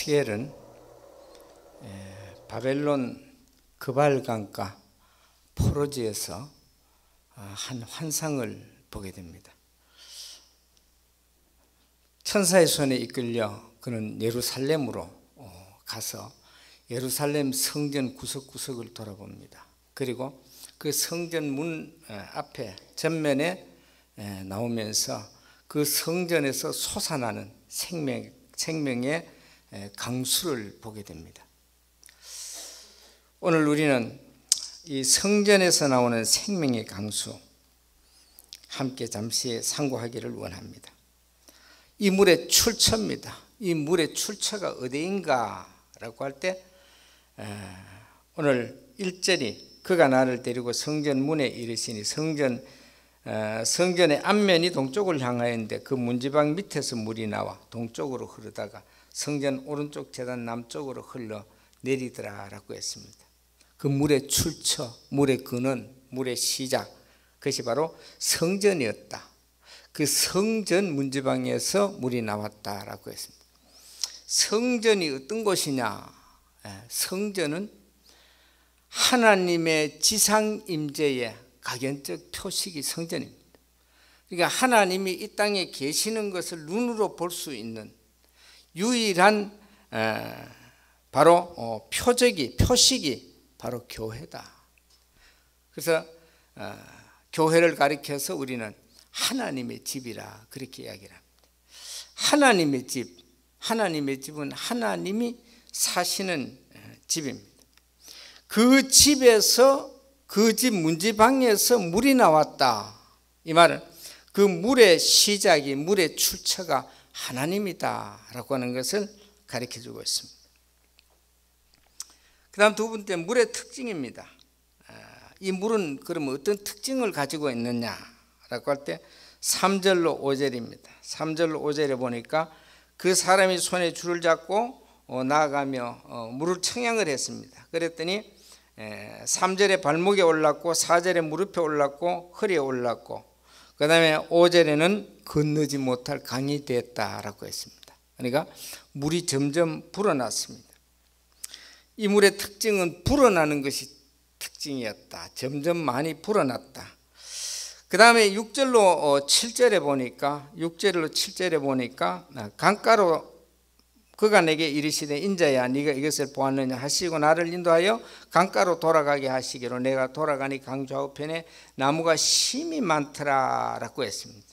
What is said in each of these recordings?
에스겔은 바벨론 그발강가 포로지에서 한 환상을 보게 됩니다. 천사의 손에 이끌려 그는 예루살렘으로 가서 예루살렘 성전 구석구석을 돌아봅니다. 그리고 그 성전 문 앞에 전면에 나오면서 그 성전에서 솟아나는 생명의 강수를 보게 됩니다. 오늘 우리는 이 성전에서 나오는 생명의 강수 함께 잠시 상고하기를 원합니다. 이 물의 출처입니다. 이 물의 출처가 어디인가 라고 할 때 오늘 1절이 그가 나를 데리고 성전 문에 이르시니 성전의 앞면이 동쪽을 향하였는데 그 문지방 밑에서 물이 나와 동쪽으로 흐르다가 성전 오른쪽 제단 남쪽으로 흘러 내리더라 라고 했습니다. 그 물의 출처, 물의 근원, 물의 시작, 그것이 바로 성전이었다. 그 성전 문지방에서 물이 나왔다라고 했습니다. 성전이 어떤 곳이냐? 성전은 하나님의 지상 임재의 각연적 표식이 성전입니다. 그러니까 하나님이 이 땅에 계시는 것을 눈으로 볼 수 있는 유일한 바로 표식이 바로 교회다. 그래서 교회를 가리켜서 우리는 하나님의 집이라 그렇게 이야기를 합니다. 하나님의 집은 하나님이 사시는 집입니다. 그 집에서 그 집 문지방에서 물이 나왔다. 이 말은 그 물의 시작이 물의 출처가 하나님이다 라고 하는 것을 가르쳐주고 있습니다. 그 다음 두 번째 물의 특징입니다. 이 물은 그러면 어떤 특징을 가지고 있느냐 라고 할 때 3절로 5절입니다. 3절로 5절에 보니까 그 사람이 손에 줄을 잡고 나아가며 물을 청량을 했습니다. 그랬더니 3절에 발목에 올랐고 4절에 무릎에 올랐고 허리에 올랐고 그 다음에 5절에는 건너지 못할 강이 됐다라고 했습니다. 그러니까 물이 점점 불어났습니다. 이 물의 특징은 불어나는 것이 특징이었다. 점점 많이 불어났다. 그 다음에 6절로 7절에 보니까 강가로 그가 내게 이르시되 인자야 네가 이것을 보았느냐 하시고 나를 인도하여 강가로 돌아가게 하시기로 내가 돌아가니 강 좌우편에 나무가 심이 많더라 라고 했습니다.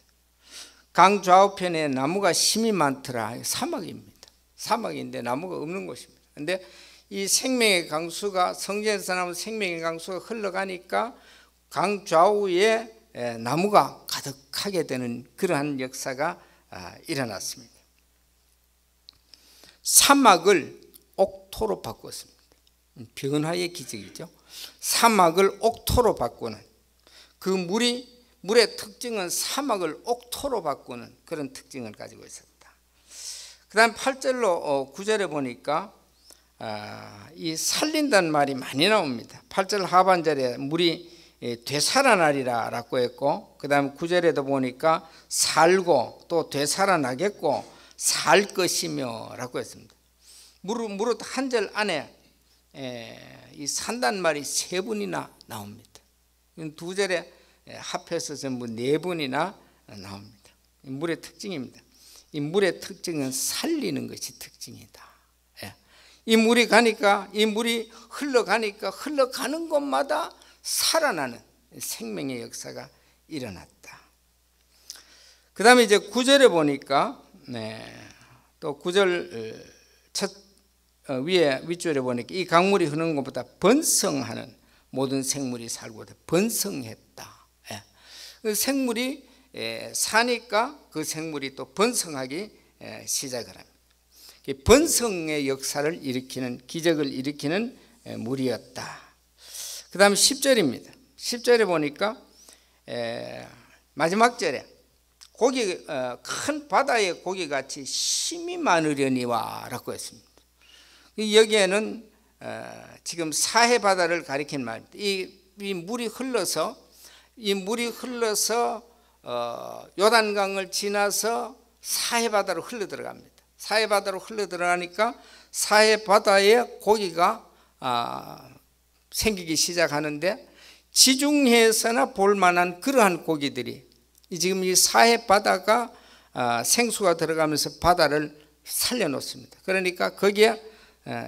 강 좌우편에 나무가 심이 많더라. 사막입니다. 사막인데 나무가 없는 곳입니다. 그런데 이 생명의 강수가 성전에서 나온 생명의 강수가 흘러가니까 강 좌우에 나무가 가득하게 되는 그러한 역사가 일어났습니다. 사막을 옥토로 바꿨습니다. 변화의 기적이죠. 사막을 옥토로 바꾸는 그 물의 특징은 사막을 옥토로 바꾸는 그런 특징을 가지고 있었다. 그 다음 8절로 9절에 보니까 이 살린다는 말이 많이 나옵니다. 8절 하반절에 물이 되살아나리라 라고 했고 그 다음 9절에도 보니까 살고 또 되살아나겠고 살 것이며 라고 했습니다. 무릇 한 절 안에 이 산다는 말이 세 번이나 나옵니다. 두 절에 합해서 전부 네 번이나 나옵니다. 이 물의 특징입니다. 이 물의 특징은 살리는 것이 특징이다. 이 물이 흘러가니까 흘러가는 곳마다 살아나는 생명의 역사가 일어났다. 그 다음에 이제 9절에 보니까 또 9절 윗줄에 보니까 이 강물이 흐르는 것보다 번성하는 모든 생물이 살고 번성했다. 그 생물이 사니까 그 생물이 또 번성하기 시작을 합니다. 번성의 역사를 일으키는 기적을 일으키는 물이었다. 그 다음 10절입니다. 10절에 보니까 마지막 절에 큰 바다의 고기같이 심이 많으려니와 라고 했습니다. 여기에는 지금 사해 바다를 가리킨 말입니다. 이 물이 흘러서 요단강을 지나서 사해 바다로 흘러 들어갑니다. 사해 바다로 흘러 들어가니까 사해 바다에 고기가 생기기 시작하는데 지중해에서나 볼 만한 그러한 고기들이 지금 이 사해 바다가 생수가 들어가면서 바다를 살려놓습니다. 그러니까 거기에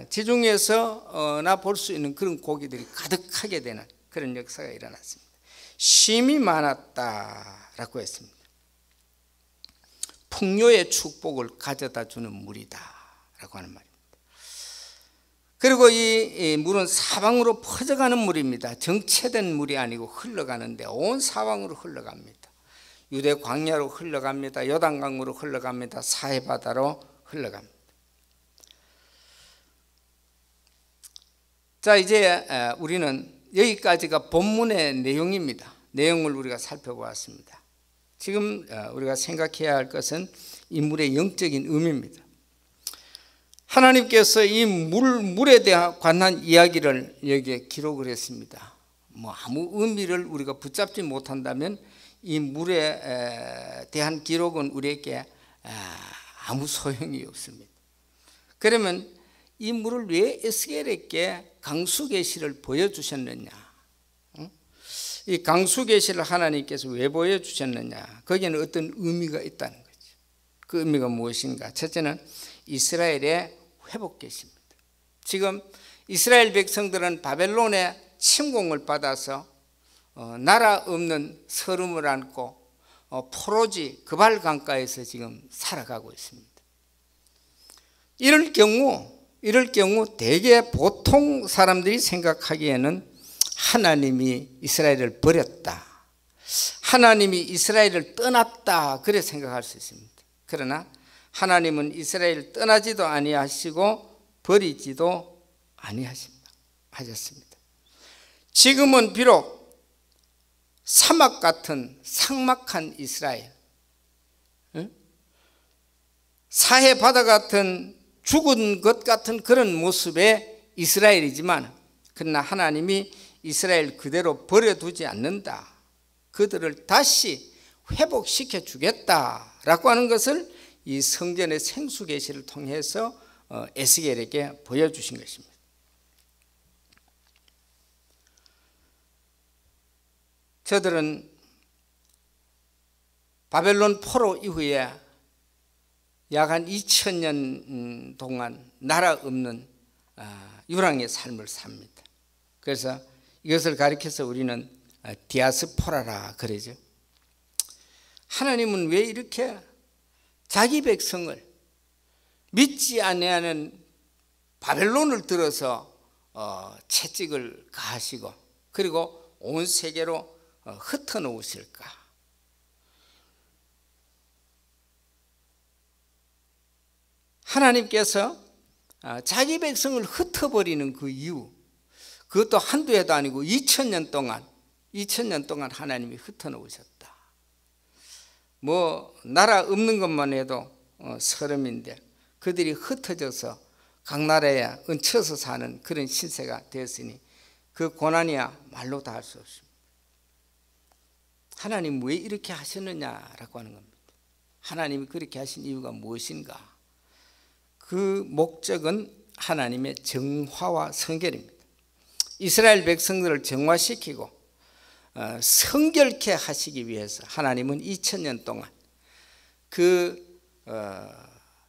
지중해에서나 볼 수 있는 그런 고기들이 가득하게 되는 그런 역사가 일어났습니다. 쉼이 많았다라고 했습니다. 풍요의 축복을 가져다 주는 물이다라고 하는 말입니다. 그리고 이 물은 사방으로 퍼져가는 물입니다. 정체된 물이 아니고 흘러가는데 온 사방으로 흘러갑니다. 유대 광야로 흘러갑니다. 요단강으로 흘러갑니다. 사해바다로 흘러갑니다. 자, 이제 우리는 여기까지가 본문의 내용입니다. 내용을 우리가 살펴보았습니다. 지금 우리가 생각해야 할 것은 이 물의 영적인 의미입니다. 하나님께서 이 물에 관한 이야기를 여기에 기록을 했습니다. 뭐 아무 의미를 우리가 붙잡지 못한다면 이 물에 대한 기록은 우리에게 아무 소용이 없습니다. 그러면 이 물을 왜 에스겔에게 강수계시를 보여주셨느냐? 이 강수계시를 하나님께서 왜 보여주셨느냐? 거기에는 어떤 의미가 있다는 거죠. 그 의미가 무엇인가? 첫째는 이스라엘의 회복계시입니다. 지금 이스라엘 백성들은 바벨론의 침공을 받아서 나라 없는 서름을 안고 포로지 그발 강가에서 지금 살아가고 있습니다. 이럴 경우 대개 보통 사람들이 생각하기에는 하나님이 이스라엘을 버렸다, 하나님이 이스라엘을 떠났다, 그래 생각할 수 있습니다. 그러나 하나님은 이스라엘을 떠나지도 아니하시고 버리지도 아니하셨습니다. 지금은 비록 사막 같은 삭막한 이스라엘, 사해 바다 같은 죽은 것 같은 그런 모습의 이스라엘이지만, 그러나 하나님이 이스라엘 그대로 버려두지 않는다, 그들을 다시 회복시켜 주겠다라고 하는 것을 이 성전의 생수계시를 통해서 에스겔에게 보여주신 것입니다. 저들은 바벨론 포로 이후에 약 한 2000년 동안 나라 없는 유랑의 삶을 삽니다. 그래서 이것을 가리켜서 우리는 디아스포라라 그러죠. 하나님은 왜 이렇게 자기 백성을 믿지 아니하는 바벨론을 들어서 채찍을 가하시고 그리고 온 세계로 흩어놓으실까? 하나님께서 자기 백성을 흩어버리는 그 이유, 그것도 한두 해도 아니고 2000년 동안 하나님이 흩어놓으셨다. 뭐 나라 없는 것만 해도 서름인데 그들이 흩어져서 각 나라에 얹혀서 사는 그런 신세가 되었으니 그 고난이야 말로 다 할 수 없습니다. 하나님 왜 이렇게 하셨느냐라고 하는 겁니다. 하나님이 그렇게 하신 이유가 무엇인가? 그 목적은 하나님의 정화와 성결입니다. 이스라엘 백성들을 정화시키고 성결케 하시기 위해서 하나님은 2000년 동안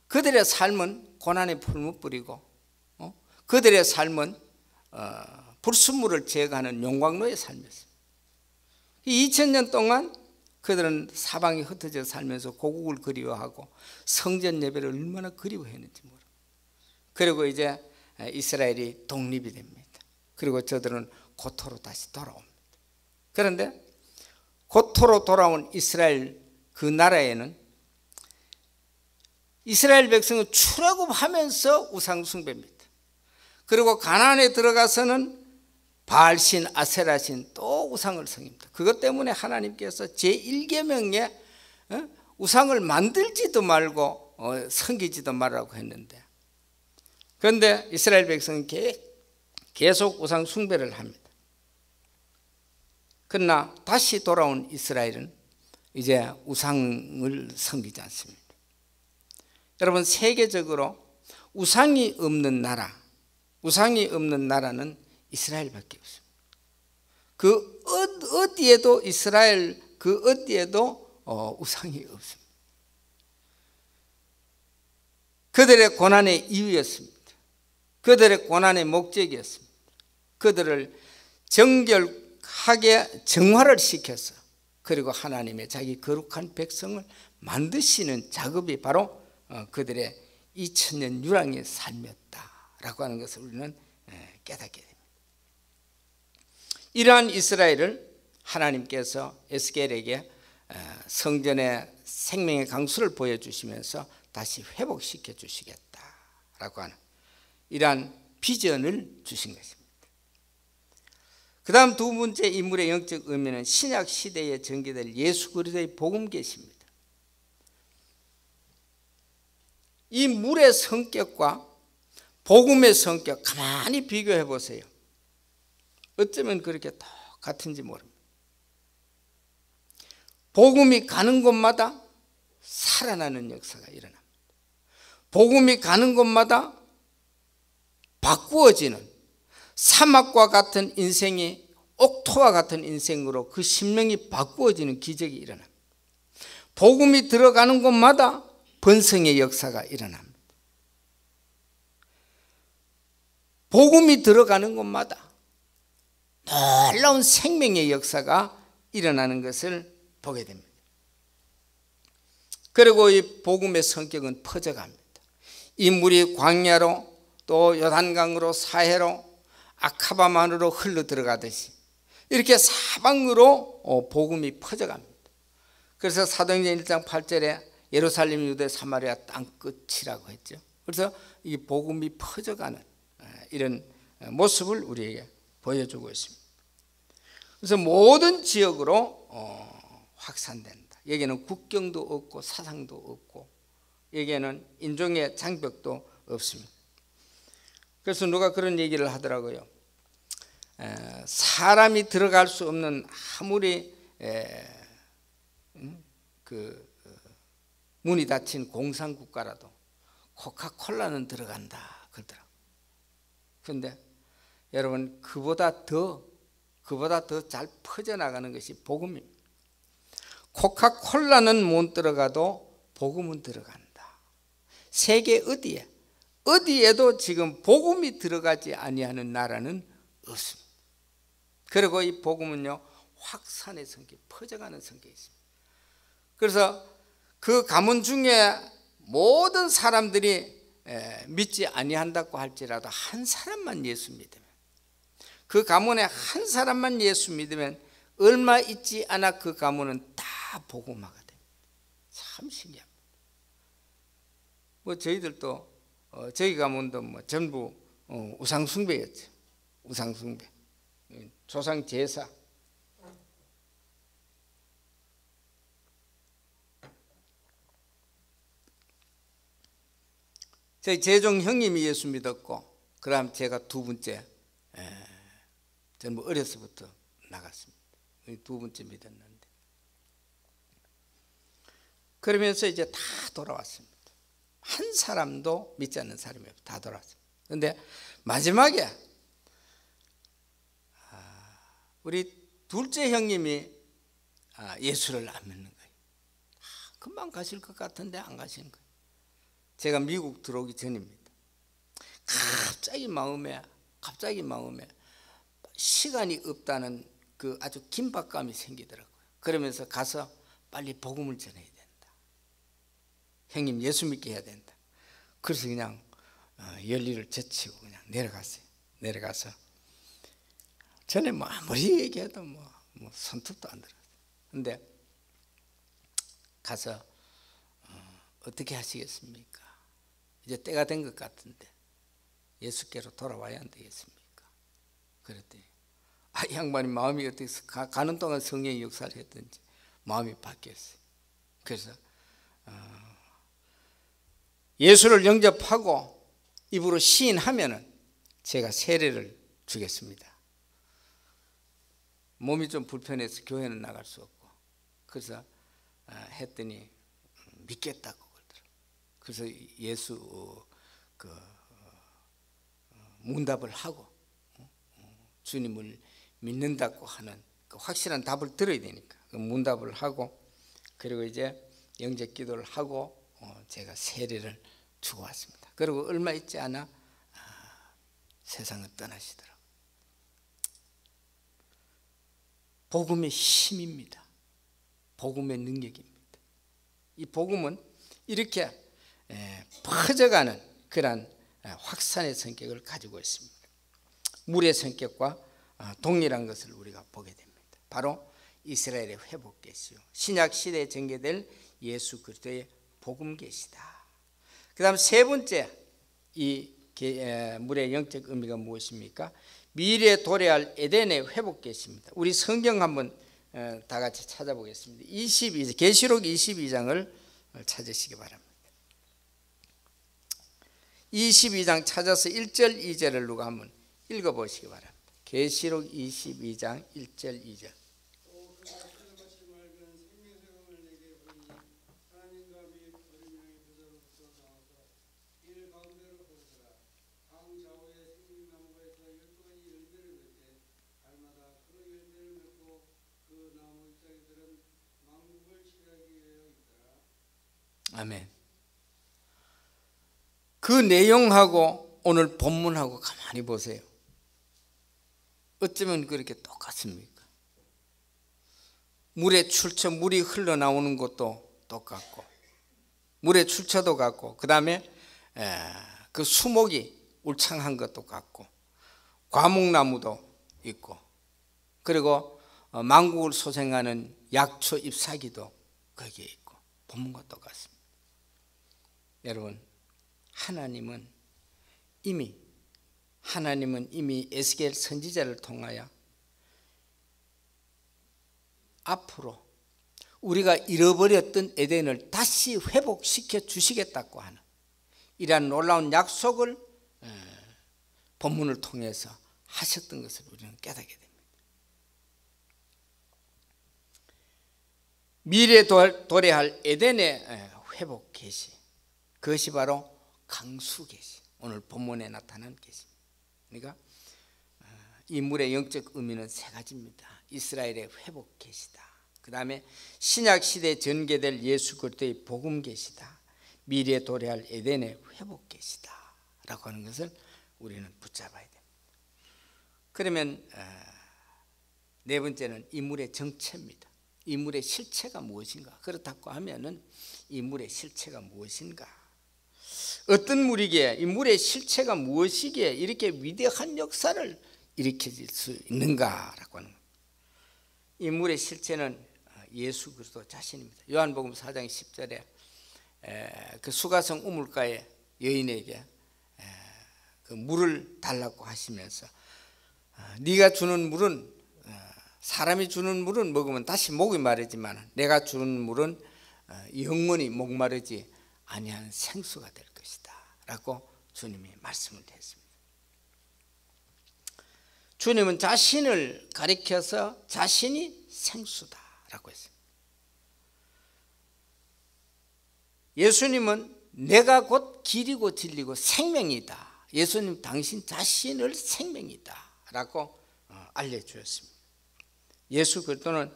그들의 삶은 고난의 풀무 뿌리고 그들의 삶은 불순물을 제거하는 용광로의 삶이었습니다. 2000년 동안 그들은 사방에 흩어져 살면서 고국을 그리워하고 성전 예배를 얼마나 그리워했는지 모릅니다. 그리고 이제 이스라엘이 독립이 됩니다. 그리고 저들은 고토로 다시 돌아옵니다. 그런데 고토로 돌아온 이스라엘 그 나라에는 이스라엘 백성은 출애굽하면서 우상 숭배입니다. 그리고 가나안에 들어가서는 바알신, 아세라신 또 우상을 섬깁니다. 그것 때문에 하나님께서 제1계명에 우상을 만들지도 말고 섬기지도 말라고 했는데, 그런데 이스라엘 백성은 계속 우상 숭배를 합니다. 그러나 다시 돌아온 이스라엘은 이제 우상을 섬기지 않습니다. 여러분, 세계적으로 우상이 없는 나라는 이스라엘밖에 없습니다. 그 어디에도 이스라엘 그 어디에도 우상이 없습니다. 그들의 고난의 이유였습니다. 그들의 고난의 목적이었습니다. 그들을 정결하게 정화를 시켜서 그리고 하나님의 자기 거룩한 백성을 만드시는 작업이 바로 그들의 2000년 유랑의 삶이었다라고 하는 것을 우리는 깨닫게 됩니다. 이러한 이스라엘을 하나님께서 에스겔에게 성전의 생명의 강수를 보여주시면서 다시 회복시켜 주시겠다라고 하는 이러한 비전을 주신 것입니다. 그 다음 두 번째 인물의 영적 의미는 신약 시대에 전개될 예수 그리스도의 복음 계시입니다. 이 물의 성격과 복음의 성격 가만히 비교해 보세요. 어쩌면 그렇게 똑같은지 모릅니다. 복음이 가는 곳마다 살아나는 역사가 일어납니다. 복음이 가는 곳마다 바꾸어지는 사막과 같은 인생이 옥토와 같은 인생으로 그 심령이 바꾸어지는 기적이 일어납니다. 복음이 들어가는 곳마다 번성의 역사가 일어납니다. 복음이 들어가는 곳마다 놀라운 생명의 역사가 일어나는 것을 보게 됩니다. 그리고 이 복음의 성격은 퍼져갑니다. 이 물이 광야로 또 요단강으로 사해로 아카바만으로 흘러 들어가듯이 이렇게 사방으로 복음이 퍼져갑니다. 그래서 사도행전 1장 8절에 예루살렘, 유대, 사마리아 땅 끝이라고 했죠. 그래서 이 복음이 퍼져가는 이런 모습을 우리에게 보여주고 있습니다. 그래서 모든 지역으로 확산된다. 여기는 국경도 없고 사상도 없고 여기에는 인종의 장벽도 없습니다. 그래서 누가 그런 얘기를 하더라고요. 사람이 들어갈 수 없는 아무리 문이 닫힌 공산국가라도 코카콜라는 들어간다 그러더라고요. 그런데 여러분, 그보다 더 잘 퍼져나가는 것이 복음입니다. 코카콜라는 못 들어가도 복음은 들어간다. 세계 어디에도 지금 복음이 들어가지 아니하는 나라는 없습니다. 그리고 이 복음은요, 확산의 성격, 퍼져가는 성격이 있습니다. 그래서 그 가문 중에 모든 사람들이 믿지 아니한다고 할지라도 한 사람만 예수 믿으면, 그 가문에 한 사람만 예수 믿으면 얼마 있지 않아 그 가문은 다 복음화가 됩니다. 참 신기합니다. 뭐 저희들도 저희 가문도 뭐 전부 우상숭배였죠. 우상숭배, 조상 제사. 저희 재종 형님이 예수 믿었고, 그다음 제가 두 번째, 저는 뭐 어려서부터 나갔습니다. 두 번째 믿었는데, 그러면서 이제 다 돌아왔습니다. 한 사람도 믿지 않는 사람이 다 돌아왔습니다. 그런데 마지막에 우리 둘째 형님이 예수를 안 믿는 거예요. 금방 가실 것 같은데 안 가시는 거예요. 제가 미국 들어오기 전입니다. 갑자기 마음에 시간이 없다는 그 아주 긴박감이 생기더라고요. 그러면서 가서 빨리 복음을 전해야 된다. 형님 예수 믿게 해야 된다. 그래서 그냥 열일을 제치고 그냥 내려가서 전에 뭐 아무리 얘기해도 뭐 손톱도 안 들었어요. 근데 가서 어떻게 하시겠습니까? 이제 때가 된 것 같은데 예수께로 돌아와야 안 되겠습니까? 그랬더니 이 양반이 마음이 어떻게 가는 동안 성령의 역사를 했든지 마음이 바뀌었어요. 그래서 예수를 영접하고 입으로 시인하면은 제가 세례를 주겠습니다. 몸이 좀 불편해서 교회는 나갈 수 없고, 그래서 했더니 믿겠다고 그러더라고요. 그래서 예수 문답을 하고 주님을 믿는다고 하는 그 확실한 답을 들어야 되니까 그 문답을 하고, 그리고 이제 영접 기도를 하고 제가 세례를 주고 왔습니다. 그리고 얼마 있지 않아 세상을 떠나시더라고요. 복음의 힘입니다. 복음의 능력입니다. 이 복음은 이렇게 퍼져가는 그런 확산의 성격을 가지고 있습니다. 물의 성격과 동일한 것을 우리가 보게 됩니다. 바로 이스라엘의 회복 계시요 신약 시대에 전개될 예수 그리스도의 복음 계시다. 그다음 세 번째 이 물의 영적 의미가 무엇입니까? 미래에 도래할 에덴의 회복 계시입니다. 우리 성경 한번 다 같이 찾아보겠습니다. 계시록 22장을 찾으시기 바랍니다. 22장 찾아서 1절 2절을 누가 한번 읽어보시기 바랍니다. 계시록 22장 1절 2절. 아멘. 그 내용하고 오늘 본문하고 가만히 보세요. 어쩌면 그렇게 똑같습니까? 물의 출처, 물이 흘러나오는 것도 똑같고, 물의 출처도 같고, 그 다음에 그 수목이 울창한 것도 같고, 과목나무도 있고, 그리고 만국을 소생하는 약초 잎사귀도 거기에 있고, 본문과 똑같습니다. 여러분, 하나님은 이미 에스겔 선지자를 통하여 앞으로 우리가 잃어버렸던 에덴을 다시 회복시켜 주시겠다고 하는 이러한 놀라운 약속을 본문을 통해서 하셨던 것을 우리는 깨닫게 됩니다. 미래에 도래할 에덴의 회복 계시, 그것이 바로 강수 계시, 오늘 본문에 나타난 계시입니다. 그러니까 이 물의 영적 의미는 세 가지입니다. 이스라엘의 회복 계시다, 그 다음에 신약 시대에 전개될 예수 그리스도의 복음 계시다, 미래에 도래할 에덴의 회복 계시다 라고 하는 것을 우리는 붙잡아야 됩니다. 그러면 네 번째는 이 물의 정체입니다. 이 물의 실체가 무엇인가? 그렇다고 하면은 이 물의 실체가 무엇인가? 어떤 물이기에, 이 물의 실체가 무엇이기에 이렇게 위대한 역사를 일으킬 수 있는가라고 하는 겁니다. 이 물의 실체는 예수 그리스도 자신입니다. 요한복음 4장 10절에 그 수가성 우물가의 여인에게 그 물을 달라고 하시면서 네가 주는 물은, 사람이 주는 물은 먹으면 다시 목이 마르지만 내가 주는 물은 영원히 목마르지 아니하는 생수가 될 것이다 라고 주님이 말씀을 했습니다. 주님은 자신을 가리켜서 자신이 생수다 라고 했습니다. 예수님은 내가 곧 길이고 진리고 생명이다. 예수님 당신 자신을 생명이다 라고 알려주었습니다. 예수 그리스도는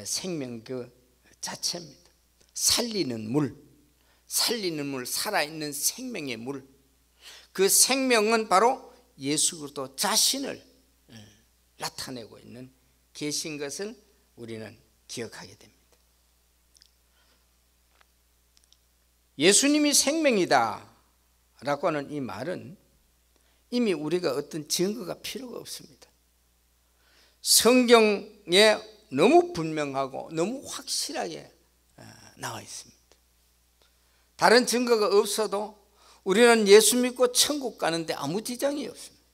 생명 그 자체입니다. 살리는 물, 살아있는 생명의 물, 그 생명은 바로 예수 그리스도 자신을 나타내고 있는 계신 것을 우리는 기억하게 됩니다. 예수님이 생명이다 라고 하는 이 말은 이미 우리가 어떤 증거가 필요가 없습니다. 성경에 너무 분명하고 너무 확실하게 나와 있습니다. 다른 증거가 없어도 우리는 예수 믿고 천국 가는데 아무 지장이 없습니다.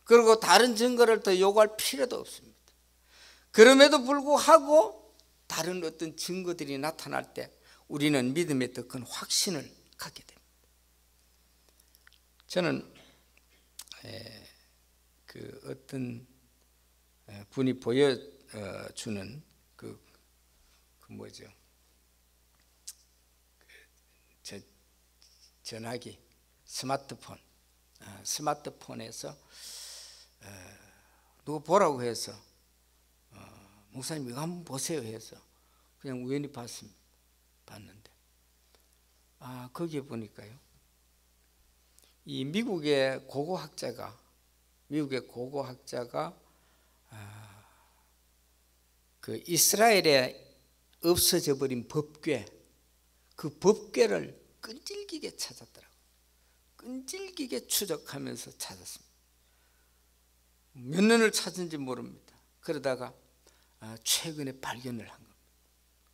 그리고 다른 증거를 더 요구할 필요도 없습니다. 그럼에도 불구하고 다른 어떤 증거들이 나타날 때 우리는 믿음에 더 큰 확신을 갖게 됩니다. 저는 그 어떤 분이 보여주는 그 뭐죠? 전화기, 스마트폰에서 누가 보라고 해서 목사님 이거 한번 보세요 해서 그냥 우연히 봤는데 거기에 보니까요, 이 미국의 고고학자가 그 이스라엘에 없어져 버린 법궤, 그 법궤를 끈질기게 찾았더라고요. 끈질기게 추적하면서 찾았습니다. 몇 년을 찾은지 모릅니다. 그러다가 최근에 발견을 한 겁니다.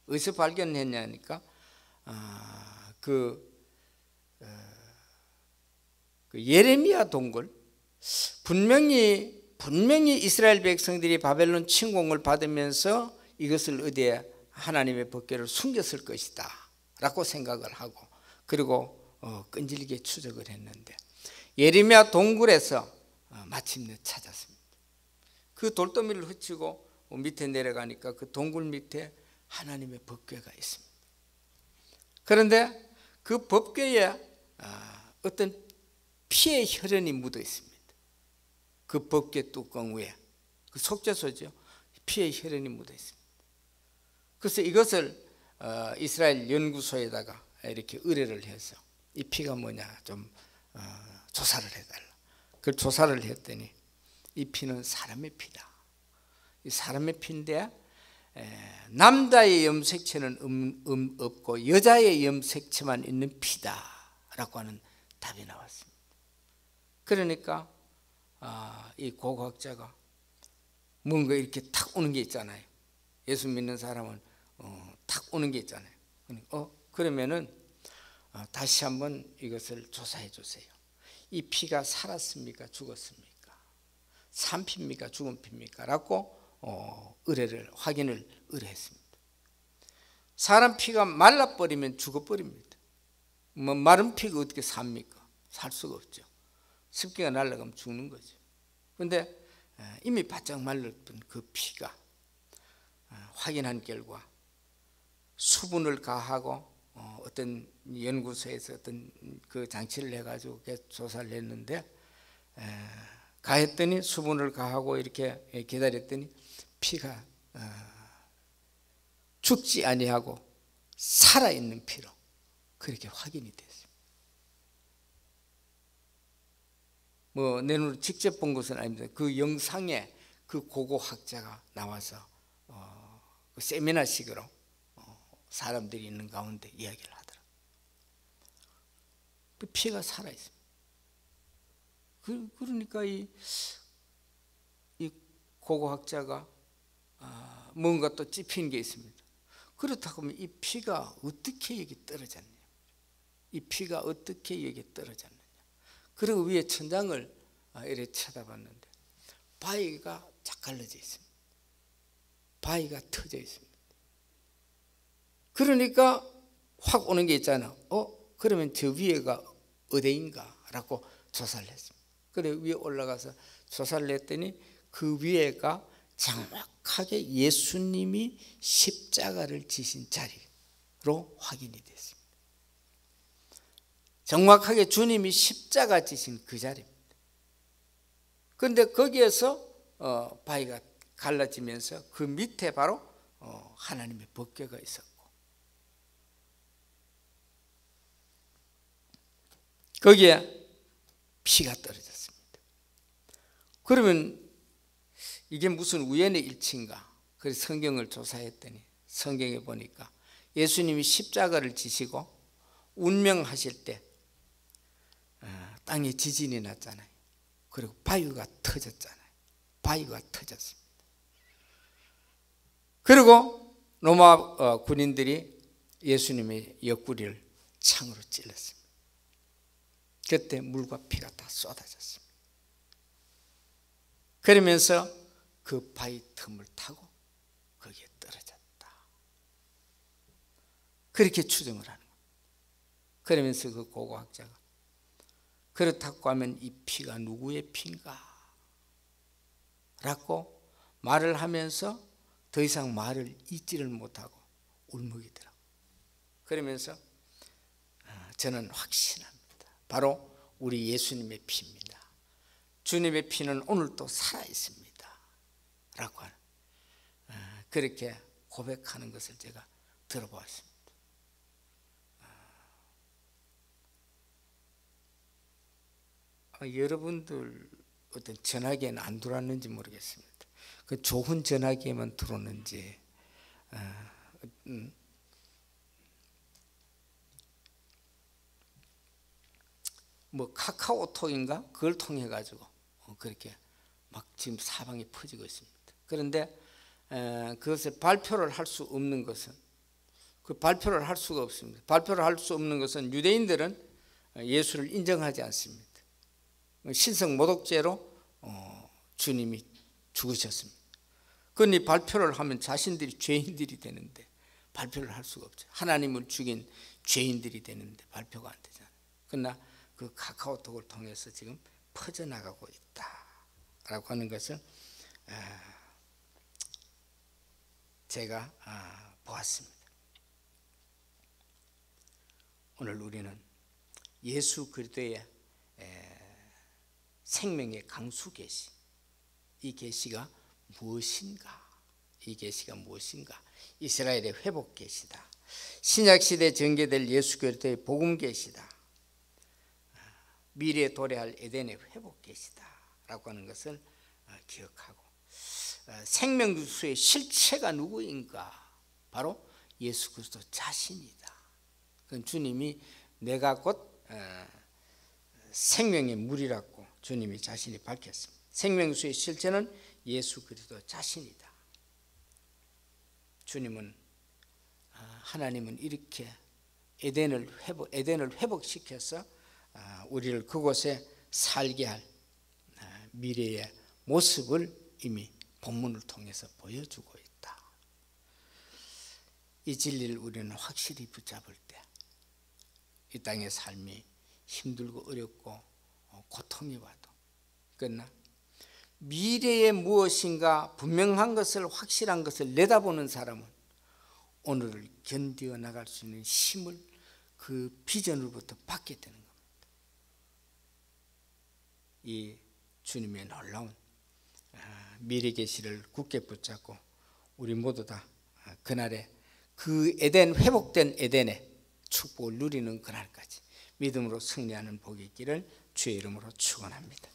어디서 발견했냐니까 그 예레미야 동굴, 분명히 이스라엘 백성들이 바벨론 침공을 받으면서 이것을 어디에 하나님의 법궤를 숨겼을 것이다 라고 생각을 하고, 그리고 끈질기게 추적을 했는데 예레미야 동굴에서 마침내 찾았습니다. 그 돌더미를 흩치고 밑에 내려가니까 그 동굴 밑에 하나님의 법궤가 있습니다. 그런데 그 법궤에 어떤 피의 혈흔이 묻어 있습니다. 그 법궤 뚜껑 위에, 그 속죄소죠, 피의 혈흔이 묻어 있습니다. 그래서 이것을 이스라엘 연구소에다가 이렇게 의뢰를 해서 이 피가 뭐냐 좀 조사를 해달라. 그 조사를 했더니 이 피는 사람의 피다. 이 사람의 피인데 남자의 염색체는 없고 여자의 염색체만 있는 피다라고 하는 답이 나왔습니다. 그러니까 이 고고학자가 뭔가 이렇게 탁 오는 게 있잖아요. 예수 믿는 사람은 탁 오는 게 있잖아요. 그러면은 다시 한번 이것을 조사해 주세요. 이 피가 살았습니까? 죽었습니까? 산 피입니까? 죽은 피입니까? 라고 확인을 의뢰했습니다. 사람 피가 말라버리면 죽어버립니다. 뭐 마른 피가 어떻게 삽니까? 살 수가 없죠. 습기가 날아가면 죽는 거죠. 그런데 이미 바짝 말랐던 그 피가 확인한 결과 수분을 가하고 어떤 연구소에서 어떤 그 장치를 해가지고 조사를 했는데 가했더니 수분을 가하고 이렇게 기다렸더니 피가 죽지 아니하고 살아있는 피로 그렇게 확인이 됐습니다. 뭐 내 눈으로 직접 본 것은 아닙니다. 그 영상에 그 고고학자가 나와서 그 세미나식으로 사람들이 있는 가운데 이야기를 하더라고요. 그 피가 살아있습니다. 그러니까 이 고고학자가 뭔가 또 찝힌 게 있습니다. 그렇다고 하면 이 피가 어떻게 여기 떨어졌냐, 이 피가 어떻게 여기 떨어졌느냐. 그리고 위에 천장을 이렇게 쳐다봤는데 바위가 작갈려져 있습니다. 바위가 터져 있습니다. 그러니까 확 오는 게 있잖아. 그러면 저 위에가 어디인가 라고 조사를 했습니다. 그래 위에 올라가서 조사를 했더니 그 위에가 정확하게 예수님이 십자가를 지신 자리로 확인이 됐습니다. 정확하게 주님이 십자가 지신 그 자리입니다. 그런데 거기에서 바위가 갈라지면서 그 밑에 바로 하나님의 법궤가 있었고, 거기에 피가 떨어졌습니다. 그러면 이게 무슨 우연의 일치인가? 그래서 성경을 조사했더니 성경에 보니까 예수님이 십자가를 지시고 운명하실 때 땅에 지진이 났잖아요. 그리고 바위가 터졌잖아요. 바위가 터졌습니다. 그리고 로마 군인들이 예수님의 옆구리를 창으로 찔렀습니다. 그때 물과 피가 다 쏟아졌습니다. 그러면서 그 바위 틈을 타고 거기에 떨어졌다. 그렇게 추정을 하는 겁니다. 그러면서 그 고고학자가 그렇다고 하면 이 피가 누구의 피인가? 라고 말을 하면서 더 이상 말을 잇지를 못하고 울먹이더라고요. 그러면서 저는 확신합니다. 바로 우리 예수님의 피입니다. 주님의 피는 오늘도 살아있습니다 라고 하는, 그렇게 고백하는 것을 제가 들어보았습니다. 여러분들 어떤 전화기에는 안 들어왔는지 모르겠습니다. 그 좋은 전화기에만 들어오는지, 뭐 카카오톡인가 그걸 통해 가지고 그렇게 막 지금 사방에 퍼지고 있습니다. 그런데 그것을 발표를 할 수 없는 것은, 그 발표를 할 수가 없습니다. 발표를 할 수 없는 것은 유대인들은 예수를 인정하지 않습니다. 신성 모독죄로 주님이 죽으셨습니다. 그러니 발표를 하면 자신들이 죄인들이 되는데 발표를 할 수가 없죠. 하나님을 죽인 죄인들이 되는데 발표가 안 되잖아요. 그러나 그 카카오톡을 통해서 지금 퍼져나가고 있다라고 하는 것을 제가 보았습니다. 오늘 우리는 예수 그리스도의 생명의 강수 계시, 이 계시가 무엇인가? 이 계시가 무엇인가? 이스라엘의 회복 계시다. 신약 시대에 전개될 예수 그리스도의 복음 계시다. 미래에 도래할 에덴의 회복 계시다라고 하는 것을 기억하고, 생명수의 실체가 누구인가? 바로 예수 그리스도 자신이다. 그건 주님이 내가 곧 생명의 물이라고 주님이 자신이 밝혔습니다. 생명수의 실체는 예수 그리스도 자신이다. 주님은, 하나님은 이렇게 에덴을 회복시켜서 우리를 그곳에 살게 할 미래의 모습을 이미 본문을 통해서 보여주고 있다. 이 진리를 우리는 확실히 붙잡을 때 이 땅의 삶이 힘들고 어렵고 고통이 와도, 그러나 미래에 무엇인가 분명한 것을, 확실한 것을 내다보는 사람은 오늘을 견디어 나갈 수 있는 힘을 그 비전으로부터 받게 되는 겁니다. 이 주님의 놀라운 미래 계시를 굳게 붙잡고 우리 모두 다 그날에 그 에덴, 회복된 에덴의 축복을 누리는 그날까지 믿음으로 승리하는 복이 있기를 주의 이름으로 축원합니다.